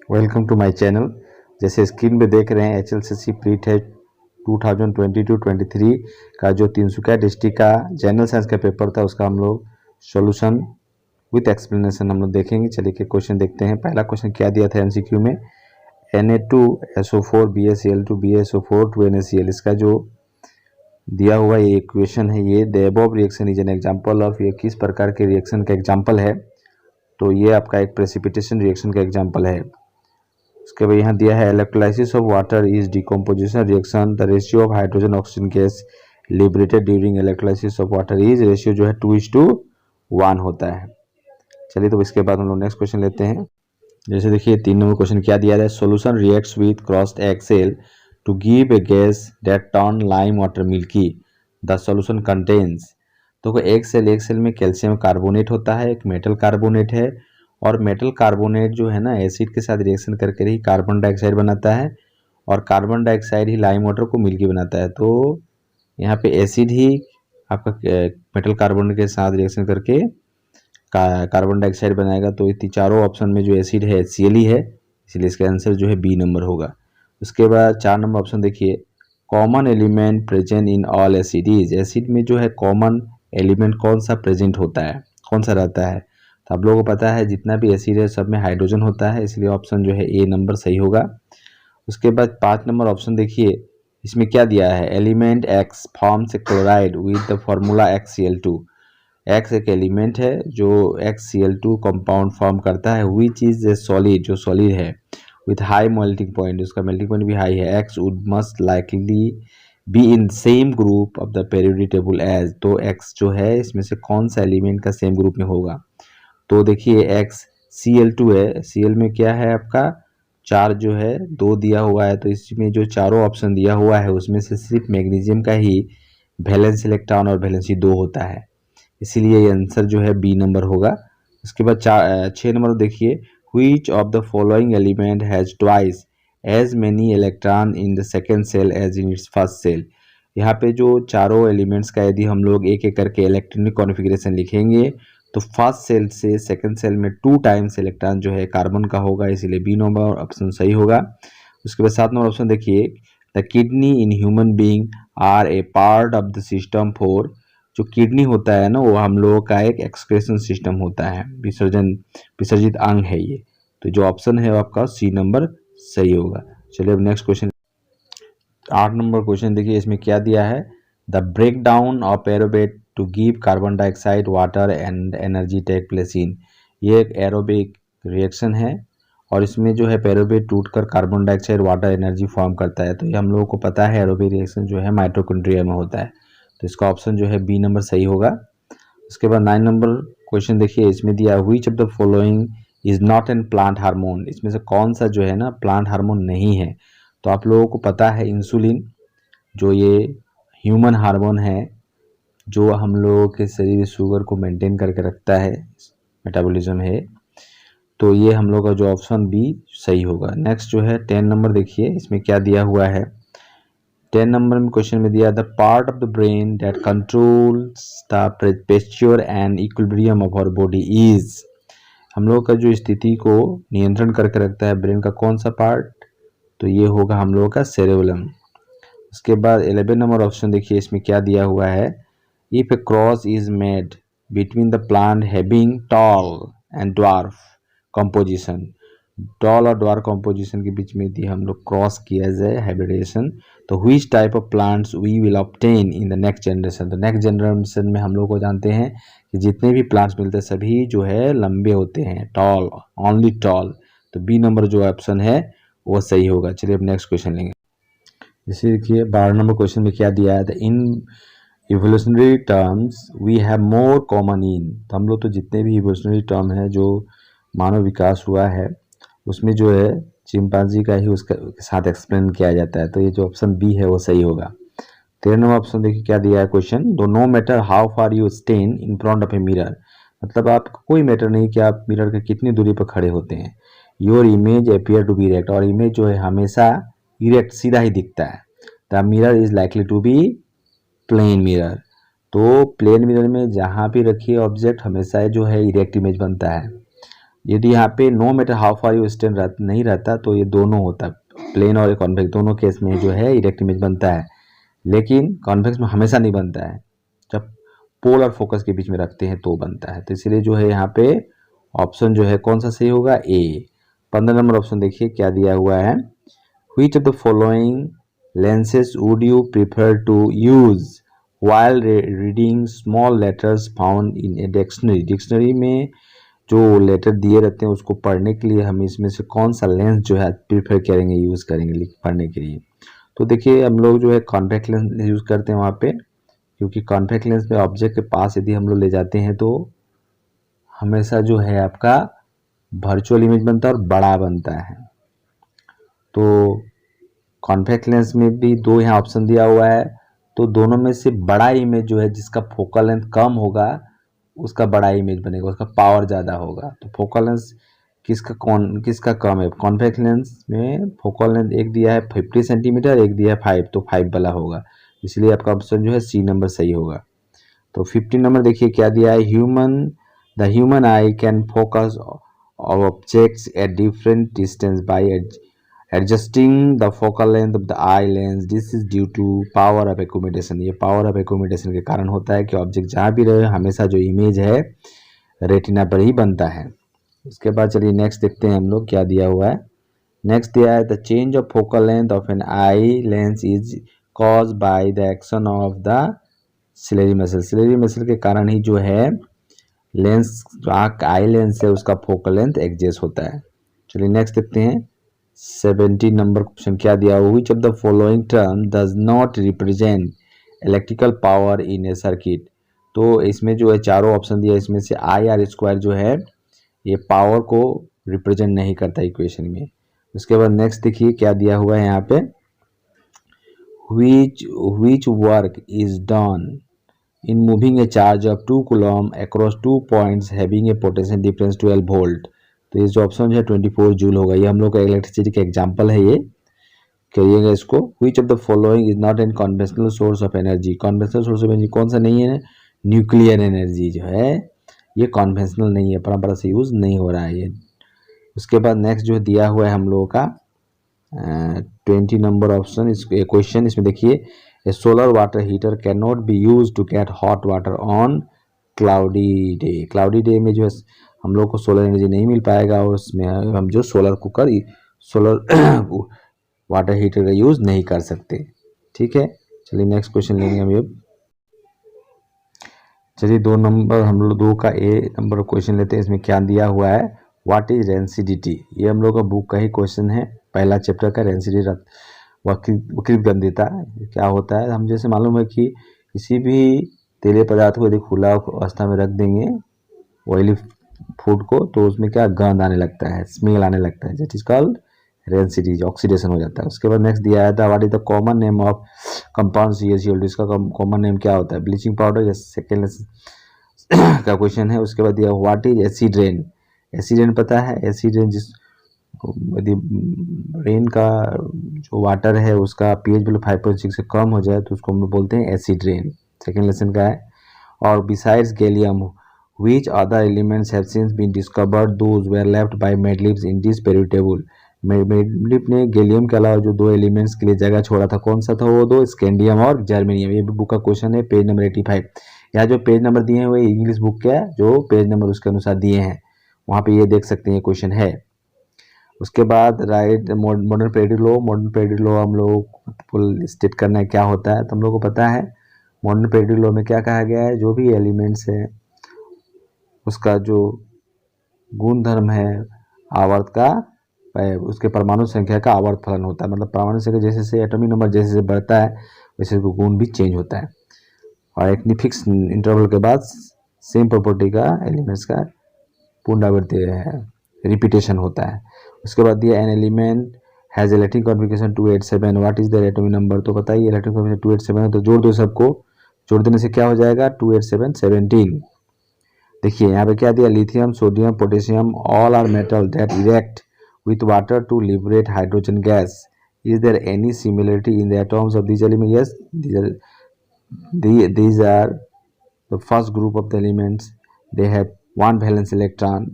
Welcome to my channel. जैसे screen पे देख रहे हैं HLCC प्रीट है 2022-23 का जो तिनसुकिया डिस्ट्रिक्ट का जनरल साइंस का पेपर था, उसका हम लोग सॉल्यूशन विथ एक्सप्लेनेशन हम लोग देखेंगे। चलिए के क्वेश्चन देखते हैं। पहला क्वेश्चन क्या दिया था MCQ में, Na2SO4 BaCl2 BaSO4 2NaCl, इसका जो दिया हुआ ये इक्वेशन है, ये the above reaction is an example of, ये किस प्रकार के रिएक्शन का एग्जांपल है। तो ये आपका एक प्रेसिपिटेशन रिएक्शन का एग्जांपल है। उसके बाद यहाँ दिया है electrolysis of water is decomposition reaction, the ratio of hydrogen oxygen gas liberated during electrolysis of water is, ratio जो है 2:1 होता है। चलिए तो इसके बाद हम लोग नेक्स्ट क्वेश्चन लेते हैं। जैसे देखिए 3 नंबर क्वेश्चन क्या दिया है, solution reacts with crossed egg shell to give a gas that turn lime water milky, the solution contains. तो एक सेल में कैल्शियम कार्बोनेट होता है, एक मेटल कार्बोनेट है, और मेटल कार्बोनेट जो है ना एसिड के साथ रिएक्शन करके ही कार्बन डाइऑक्साइड बनाता है, और कार्बन डाइऑक्साइड ही लाइम वाटर को मिल्की बनाता है। तो यहाँ पे एसिड ही आपका मेटल कार्बोनेट के साथ रिएक्शन करके कार्बन डाइऑक्साइड बनाएगा। तो ये चारों ऑप्शन में जो एसिड है HCl ही है, इसलिए इसका आंसर जो है B नंबर होगा। उसके बाद 4 नंबर ऑप्शन देखिए, common element present in all acid is, acid में जो है कॉमन एलिमेंट कौन सा प्रेजेंट होता है, कौन सा रहता है। तो आप लोगों को पता है जितना भी एसिड है सब में हाइड्रोजन होता है, इसलिए ऑप्शन जो है A नंबर सही होगा। उसके बाद 5 नंबर ऑप्शन देखिए, इसमें क्या दिया है, element X forms a chloride with the formula XCl2। X एक एलिमेंट है जो XCl2 कंपाउंड फॉर्म करता है, विच इज ए सॉलिड, जो सॉलिड है, विथ हाई मेल्टिंग पॉइंट, उसका मेल्टिंग पॉइंट भी हाई है। X would must likely be in same group of the periodic table as, तो X जो है इसमें से कौन सा एलिमेंट का सेम ग्रुप में होगा। तो देखिए XCl2 है, Cl में क्या है आपका 4 जो है 2 दिया हुआ है, तो इसमें जो चारों ऑप्शन दिया हुआ है उसमें से सिर्फ मैग्नीशियम का ही वैलेंस इलेक्ट्रॉन और वैलेंसी 2 होता है, इसीलिए ये आंसर जो है B नंबर होगा। उसके बाद 6 नंबर देखिए, which of the following element has twice as many electron in the second shell as in its first shell. यहाँ पे जो चारों एलिमेंट्स का यदि हम लोग एक एक करके इलेक्ट्रॉनिक कॉन्फ़िगरेशन लिखेंगे तो फर्स्ट सेल से सेकेंड सेल में 2 टाइम्स इलेक्ट्रॉन जो है कार्बन का होगा, इसीलिए B नंबर ऑप्शन सही होगा। उसके बाद 7 नंबर ऑप्शन देखिए, the kidney in human being are a part of the system for, जो किडनी होता है ना वो हम लोगों का एक एक्सक्रेशन सिस्टम होता है, विसर्जित अंग है ये। तो जो ऑप्शन है वो आपका C नंबर सही होगा। चलिए अब नेक्स्ट क्वेश्चन 8 नंबर क्वेश्चन देखिए, इसमें क्या दिया है, the breakdown of aerobate to give carbon dioxide water and energy take place in, ये एक एरोबिक रिएक्शन है और इसमें जो है पेरोबेट टूटकर carbon dioxide water energy form करता है। तो ये हम लोगों को पता है एरोबिक रिएक्शन जो है माइटोकॉन्ड्रिया में होता है, तो इसका ऑप्शन जो है B नंबर सही होगा। उसके बाद 9 नंबर क्वेश्चन देखिए, इसमें दिया which of the following is not an plant hormone, इसमें से कौन सा जो है ना प्लांट हार्मोन नहीं है। तो आप लोगों को पता है इंसुलिन जो ये ह्यूमन हार्मोन है, जो हम लोगों के शरीर में शुगर को मेंटेन करके रखता है, मेटाबॉलिज्म है, तो ये हम लोग का जो ऑप्शन B सही होगा। नेक्स्ट जो है 10 नंबर देखिए, इसमें क्या दिया हुआ है, 10 नंबर में क्वेश्चन में दिया the part of the brain that controls the posture and equilibrium of our body is, हम लोग का जो स्थिति को नियंत्रण करके रखता है ब्रेन का कौन सा पार्ट, तो ये होगा हम लोग का सेरेबेलम। उसके बाद 11 नंबर ऑप्शन देखिए, इसमें क्या दिया हुआ है, if a cross is made between the plant having tall and dwarf composition, tall और ड्वार्फ कंपोजिशन के बीच में यदि हम लोग क्रॉस किया जाए हाइब्रिडेशन, तो which type of plants we will obtain in the next generation. तो नेक्स्ट जनरेशन में हम लोग को जानते हैं कि जितने भी प्लांट्स मिलते हैं सभी जो है लंबे होते हैं, टॉल, ओनली टॉल। तो B नंबर जो ऑप्शन है वो सही होगा। चलिए अब नेक्स्ट क्वेश्चन लेंगे। जैसे देखिए 12 नंबर क्वेश्चन में क्या दिया है, in evolutionary terms we have more common in, तो हम लोग तो जितने भी इवोल्यूशनरी टर्म है जो मानव विकास हुआ है उसमें जो है चिंपांजी का ही उसके साथ एक्सप्लेन किया जाता है, तो ये जो ऑप्शन B है वो सही होगा। 13 नंबर ऑप्शन देखिए क्या दिया है क्वेश्चन, दो no matter how far you stand in front of a mirror, मतलब आपको कोई मैटर नहीं कि आप मिरर के कितनी दूरी पर खड़े होते हैं, your image appear to be erect, और इमेज जो है हमेशा इरेक्ट सीधा ही दिखता है, the mirror is likely to be plane mirror, तो प्लेन मिरर में जहाँ भी रखिए ऑब्जेक्ट हमेशा जो है इरेक्ट इमेज बनता है। यदि यहाँ पे no matter how far you stand नहीं रहता तो ये दोनों होता है, प्लेन और कॉन्वेक्स दोनों केस में जो है इरेक्ट इमेज बनता है, लेकिन कॉन्वेक्स में हमेशा नहीं बनता है, जब पोल और फोकस के बीच में रखते हैं तो बनता है। तो इसलिए जो है यहाँ पे ऑप्शन जो है कौन सा सही होगा, ए। 15 नंबर ऑप्शन देखिए क्या दिया हुआ है, Which of the following lenses would you prefer to use while reading small letters found in a dictionary? Dictionary में जो लेटर दिए रहते हैं उसको पढ़ने के लिए हम इसमें से कौन सा लेंस जो है प्रीफर करेंगे, यूज़ करेंगे पढ़ने के लिए। तो देखिए हम लोग जो है कॉन्टैक्ट लेंस यूज़ करते हैं वहाँ पे, क्योंकि कॉन्टैक्ट लेंस में ऑब्जेक्ट के पास यदि हम लोग ले जाते हैं तो हमेशा जो है आपका वर्चुअल इमेज बनता है और बड़ा बनता है। तो कॉन्वेक्स लेंस में भी दो यहाँ ऑप्शन दिया हुआ है, तो दोनों में से बड़ा इमेज जो है जिसका फोकल लेंथ कम होगा उसका बड़ा इमेज बनेगा, उसका पावर ज़्यादा होगा। तो फोकल लेंस किसका कम है, कॉन्वेक्स लेंस में फोकल लेंथ एक दिया है 50 सेंटीमीटर, एक दिया है 5, तो 5 वाला होगा, इसलिए आपका ऑप्शन जो है सी नंबर सही होगा। तो 15 नंबर देखिए क्या दिया है, the human I can focus objects at different distance by adjusting the focal length of the eye lens. This is due to power of accommodation. ये power of accommodation के कारण होता है कि ऑब्जेक्ट जहाँ भी रहे हमेशा जो इमेज है रेटिना पर ही बनता है। उसके बाद चलिए नेक्स्ट देखते हैं हम लोग क्या दिया हुआ है। नेक्स्ट दिया है the change of focal length of an eye lens is cause by the action of the ciliary muscle. Ciliary muscle के कारण ही जो है लेंस जो आई लेंस है उसका फोकल लेंथ एडजस्ट होता है। चलिए नेक्स्ट देखते हैं 17 नंबर क्वेश्चन क्या दिया हुआ, which of the following term does not represent electrical power in A circuit. तो इसमें जो है चारों ऑप्शन दिया, इसमें से आई आर स्क्वायर जो है ये पावर को रिप्रेजेंट नहीं करता इक्वेशन में। उसके बाद नेक्स्ट देखिए क्या दिया हुआ है यहाँ पे, which work is done in moving a charge of 2 coulomb across 2 points having a potential difference 12 volt। तो ये जो ऑप्शन है 24 जूल होगा, ये हम लोग का इलेक्ट्रिसिटी का एग्जांपल है, ये करिएगा इसको। which of the following is not a conventional source of energy। conventional source of energy कौन सा नहीं है, न्यूक्लियर एनर्जी जो है ये कॉन्वेंशनल नहीं है, परंपरा से यूज नहीं हो रहा है ये। उसके बाद नेक्स्ट जो दिया हुआ है हम लोगों का 20 नंबर ऑप्शन इस क्वेश्चन, इसमें देखिए a solar water heater can not be use to get hot water on cloudy day. Cloudy day में जो है हम लोग को सोलर एनर्जी नहीं मिल पाएगा और उसमें हम जो सोलर वाटर हीटर का यूज़ नहीं कर सकते। ठीक है, चलिए नेक्स्ट क्वेश्चन लेंगे हम। ये चलिए 2 नंबर हम लोग 2 का ए नंबर क्वेश्चन लेते हैं। इसमें क्या दिया हुआ है, व्हाट इज रेंसिडिटी। ये हम लोग का बुक का ही क्वेश्चन है, पहला चैप्टर का रेंसिडिटी वक्रीय गंधिता क्या होता है। हम जैसे मालूम है कि किसी भी तेलीय पदार्थ को यदि खुला अवस्था में रख देंगे ऑयली फूड को तो उसमें क्या गंध आने लगता है, स्मेल आने लगता है, that is called rancidity, oxidation हो जाता है। उसके बाद नेक्स्ट दिया था what is the common name of compound CaCO2। इसका कॉमन नेम क्या होता है, ब्लीचिंग पाउडर या सेकेंड का क्वेश्चन है। उसके बाद दिया what is acid rain. Acid rain पता है, एसिड रेन जिस यदि रेन का जो वाटर है उसका pH वैल्यू 5.6 से कम हो जाए तो उसको हम लोग बोलते हैं एसिड रेन, सेकेंड लेसन का है। और besides gallium which other elements have since been discovered those were left by Medlips in this periodic table। मेडलिप ने गैलियम के अलावा जो 2 एलिमेंट्स के लिए जगह छोड़ा था, कौन सा था वो 2, स्कैंडियम और जर्मेनियम। ये बुक का क्वेश्चन है, पेज नंबर 85। यहाँ जो पेज नंबर दिए हैं वो इंग्लिश बुक के जो पेज नंबर उसके अनुसार दिए हैं, वहाँ पे ये देख सकते हैं क्वेश्चन है। उसके बाद right modern periodic law. Modern periodic law हम लोग फुल स्टेट करना है क्या होता है, तो हम लोग को पता है मॉडर्न पेरियोडिक लॉ में क्या कहा गया है, जो भी एलिमेंट्स है उसका जो गुण धर्म है आवर्त का उसके परमाणु संख्या का आवर्त फलन होता है। मतलब परमाणु संख्या जैसे जैसे एटॉमिक नंबर जैसे जैसे बढ़ता है वैसे गुण भी चेंज होता है और एक फिक्स इंटरवल के बाद सेम प्रॉपर्टी का एलिमेंट्स का पुनरावृत्ति है, रिपीटेशन होता है। उसके बाद दिया an element has electric configuration 287। What is the atomic number, तो बताइए इलेक्ट्रिक कॉन्फिगरेशन 287 है, तो जोड़ दो सबको, जोड़ देने से क्या हो जाएगा 287 17। देखिए यहाँ पे क्या दिया, lithium sodium potassium all are metal that react with water to liberate hydrogen gas। Is there any similarity in the atoms of these elements? Yes, these are the first group of the elements, they have one valence electron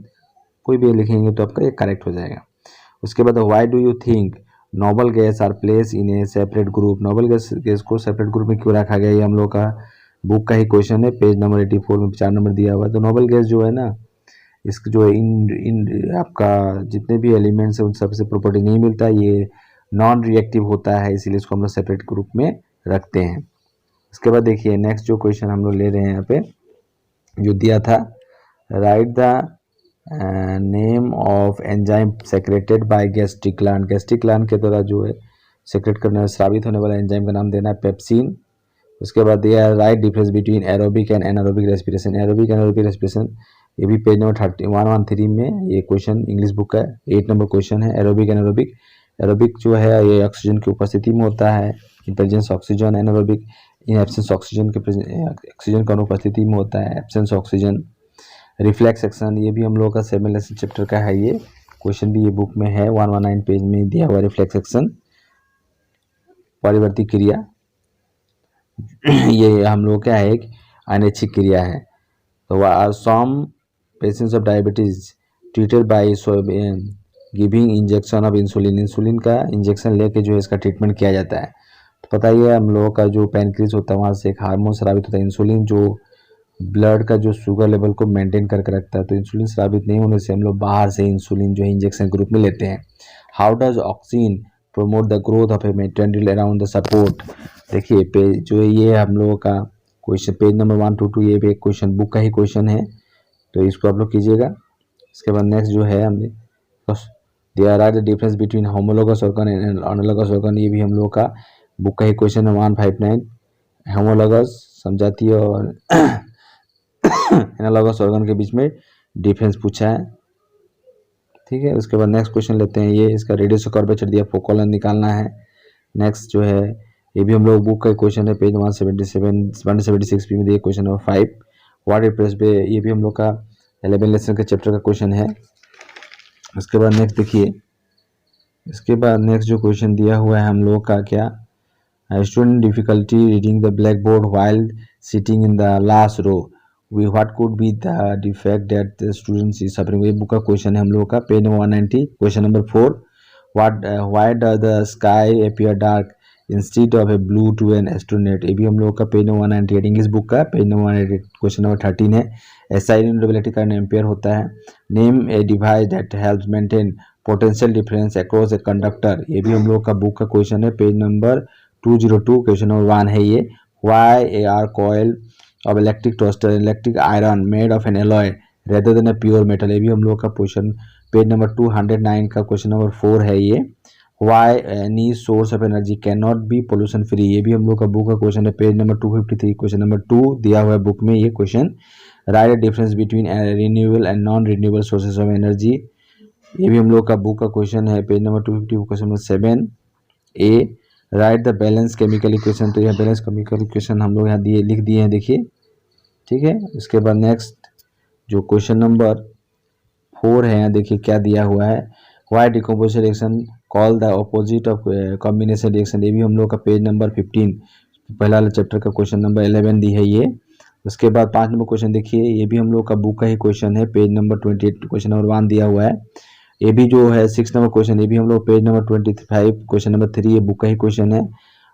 कोई भी लिखेंगे तो आपका ये correct हो जाएगा। उसके बाद why do you think noble gas are place in a separate group, noble gas को सेपरेट ग्रुप में क्यों रखा गया, ये हम लोग का बुक का ही क्वेश्चन है, पेज नंबर 84 में 4 नंबर दिया हुआ है। तो नोबल गैस जो है ना, इसके जो इन इन आपका जितने भी एलिमेंट्स है उन सबसे प्रॉपर्टी नहीं मिलता, ये नॉन रिएक्टिव होता है, इसीलिए इसको हम लोग सेपरेट ग्रुप में रखते हैं। उसके बाद देखिए नेक्स्ट जो क्वेश्चन हम लोग ले रहे हैं यहाँ पे जो दिया था, right the name of enzyme secreted by gastric gland, gastric gland के द्वारा जो है सेक्रेट करने स्रावित होने वाला एंजाइम का नाम देना है पेप्सिन। उसके बाद दिया है right difference between aerobic and anaerobic respiration, aerobic anaerobic respiration, ये भी पेज नंबर 113 में ये क्वेश्चन इंग्लिश बुक का 8 नंबर क्वेश्चन है। एरोबिक एनारोबिक, एरोबिक जो है ये ऑक्सीजन की उपस्थिति में होता है, in presence oxygen, anaerobic in absence oxygen के ऑक्सीजन का अनुपस्थिति में होता है, एब्सेंस ऑक्सीजन। रिफ्लेक्स एक्शन, ये भी हम लोग का 7 लेसन चैप्टर का है, ये क्वेश्चन भी ये बुक में है 119 पेज में दिया हुआ। रिफ्लेक्स एक्शन परिवर्ती क्रिया, ये हम लोग क्या है एक अनैच्छिक क्रिया है। तो some patients of diabetes treated by giving injection of insulin, insulin का इंजेक्शन लेके जो है इसका ट्रीटमेंट किया जाता है। तो पता ही है हम लोगों का जो पैनक्रियाज होता है वहाँ से एक हार्मोन स्रावित होता है इंसुलिन, जो ब्लड का जो शुगर लेवल को मेंटेन करके रखता है। तो इंसुलिन स्रावित नहीं होने से हम लोग बाहर से इंसुलिन जो है इंजेक्शन के रूप में लेते हैं। How does auxin promote the growth of a tendril around the support, देखिए पेज जो है ये हम लोगों का क्वेश्चन पेज नंबर 122, ये भी एक क्वेश्चन बुक का ही क्वेश्चन है, तो इसको आप लोग कीजिएगा। इसके बाद नेक्स्ट जो है हमने there are the difference between homologous organ and analogous organ, ये भी हम लोग का बुक का ही क्वेश्चन है 159। होमोलोगस समझाती और एनालॉगस ऑर्गन के बीच में डिफरेंस पूछा है, ठीक है। उसके बाद नेक्स्ट क्वेश्चन लेते हैं, ये इसका रेडियस कर्वेचर दिया, फोकल निकालना है। नेक्स्ट जो है ये भी हम लोग बुक का क्वेश्चन है, पेज 176 में दिए क्वेश्चन नंबर 5। व्हाट रिप्रेस पे, ये भी हम लोग का 11 लेसन के चैप्टर का क्वेश्चन है। उसके बाद नेक्स्ट देखिए, इसके बाद नेक्स्ट जो क्वेश्चन दिया हुआ है हम लोग का क्या, student difficulty reading the blackboard while sitting in the last row, we what could be the defect that the students is suffering, ये बुक का क्वेश्चन है हम लोग का, page number 190 question number 4। Why does the sky appear dark instead of a blue to an astronaut, ये भी हम लोग का पेज नंबर 198 इंग्लिश बुक का, पेज नंबर 198 क्वेश्चन नंबर 13 है। एसआई यूनिटेबिलिटी का एम्पियर होता है। Name a device that helps maintain potential difference across a conductor, ये भी हम लोग का बुक का क्वेश्चन है, पेज नंबर 202 क्वेश्चन नंबर 1 है ये। Why a are coil of electric toaster electric iron made of an alloy rather than a pure metal, ये भी हम लोग का क्वेश्चन पेज नंबर 209 का क्वेश्चन नंबर 4 है ये। Why any source of energy can not be pollution free, ये भी हम लोग का बुक का क्वेश्चन है, पेज नंबर 253 क्वेश्चन नंबर 2 दिया हुआ है बुक में ये question. Right difference between renewable and non renewable sources of energy, ये भी हम लोग का बुक का क्वेश्चन है, page number 250 question number 7 A. Right the balance chemical equation, तो यह बैलेंस केमिकल इक्वेशन हम लोग यहाँ दिए लिख दिए हैं, देखिए ठीक है। उसके बाद नेक्स्ट जो क्वेश्चन नंबर 4 है यहाँ देखिए क्या दिया हुआ है, why decomposition reaction call the opposite of combination reaction, ये भी हम लोग का पेज नंबर 15 पहला वाला चैप्टर का क्वेश्चन नंबर 11 दी है ये। उसके बाद 5 नंबर क्वेश्चन देखिए, ये भी हम लोग का बुक का ही क्वेश्चन है, पेज नंबर 28 क्वेश्चन नंबर 1 दिया हुआ है। ये भी जो है 6 नंबर क्वेश्चन, ये भी हम लोग पेज नंबर 25 क्वेश्चन नंबर 3 ये बुक का ही क्वेश्चन है।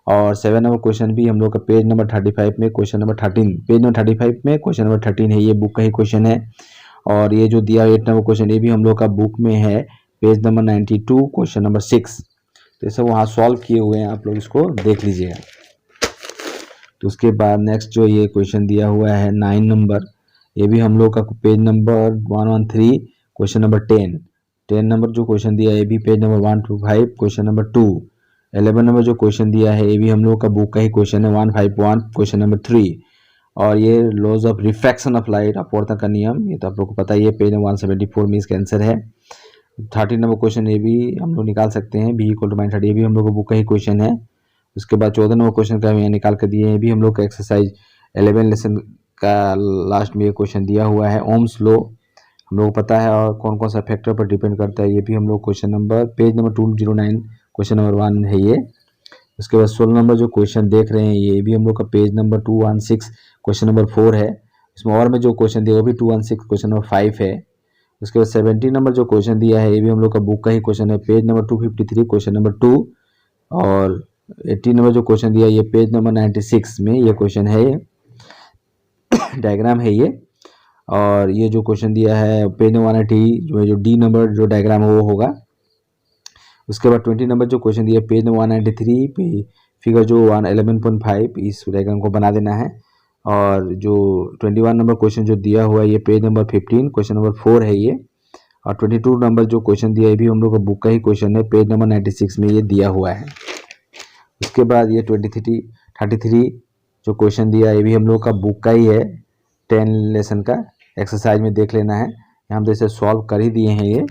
और 7 नंबर क्वेश्चन भी हम लोग का पेज नंबर 35 में क्वेश्चन नंबर 13, पेज नंबर 35 में क्वेश्चन नंबर 13 है, ये बुक का ही क्वेश्चन है। और ये जो दिया 8 नंबर क्वेश्चन, ये भी हम लोग का बुक में है, पेज नंबर 92 क्वेश्चन नंबर 6। तो ये सब वहाँ सॉल्व किए हुए हैं, आप लोग इसको देख लीजिएगा। तो उसके बाद नेक्स्ट जो ये क्वेश्चन दिया हुआ है 9 नंबर, ये भी हम लोग का page number 113 question number 10 number जो क्वेश्चन दिया है, ये भी page number 125 question number 2। 11 number जो क्वेश्चन दिया है, ये भी हम लोग का बुक का ही क्वेश्चन है, 151 क्वेश्चन नंबर 3। और ये laws of refraction of light, अपवर्तन का नियम, ये तो आप लोग को पता ही है, पेज नंबर 174 में इसका आंसर है। 30 नंबर क्वेश्चन ये भी हम लोग निकाल सकते हैं, b = -30, ये भी हम लोग का बुक का ही क्वेश्चन है। उसके बाद 14 नंबर क्वेश्चन का हम यहाँ निकाल कर दिए हैं, ये भी हम लोग का एक्सरसाइज 11 लेसन का लास्ट में ये क्वेश्चन दिया हुआ है। ओम्स लॉ हम लोग को पता है और कौन कौन सा फैक्टर पर डिपेंड करता है, ये भी हम लोग question number page number 209 question number 1 है ये। उसके बाद 16 नंबर जो क्वेश्चन देख रहे हैं, ये भी हम लोग का पेज नंबर 216 क्वेश्चन नंबर 4 है। इसमें और में जो क्वेश्चन दिया वो भी 216 क्वेश्चन नंबर 5 है। उसके बाद 70 नंबर जो क्वेश्चन दिया है ये भी हम लोग का बुक का ही क्वेश्चन है, पेज नंबर 253 क्वेश्चन नंबर 2। और 80 नंबर जो क्वेश्चन दिया है ये पेज नंबर 96 में ये क्वेश्चन है, ये डायग्राम है ये। और ये जो क्वेश्चन दिया है पेज नंबर 180 जो डी नंबर जो डायग्राम है वो होगा। उसके बाद 20 नंबर जो क्वेश्चन दिया पेज नंबर 193 पे फिगर जो 11.5 इस डायग्राम को बना देना है। और जो 21 नंबर क्वेश्चन जो दिया हुआ है ये पेज नंबर 15 क्वेश्चन नंबर 4 है ये। और 22 नंबर जो क्वेश्चन दिया है भी हम लोग का बुक का ही क्वेश्चन है, पेज नंबर 96 में ये दिया हुआ है। उसके बाद ये 33 जो क्वेश्चन दिया है ये भी हम लोग का बुक का ही है, 10 लेसन का एक्सरसाइज में देख लेना है। हम तो इसे सॉल्व कर ही दिए हैं ये,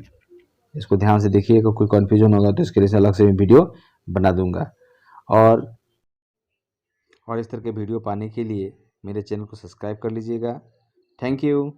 इसको ध्यान से देखिएगा, कोई कन्फ्यूजन होगा तो इसके लिए अलग से मैं वीडियो बना दूंगा। और इस तरह के वीडियो पाने के लिए मेरे चैनल को सब्सक्राइब कर लीजिएगा। Thank you.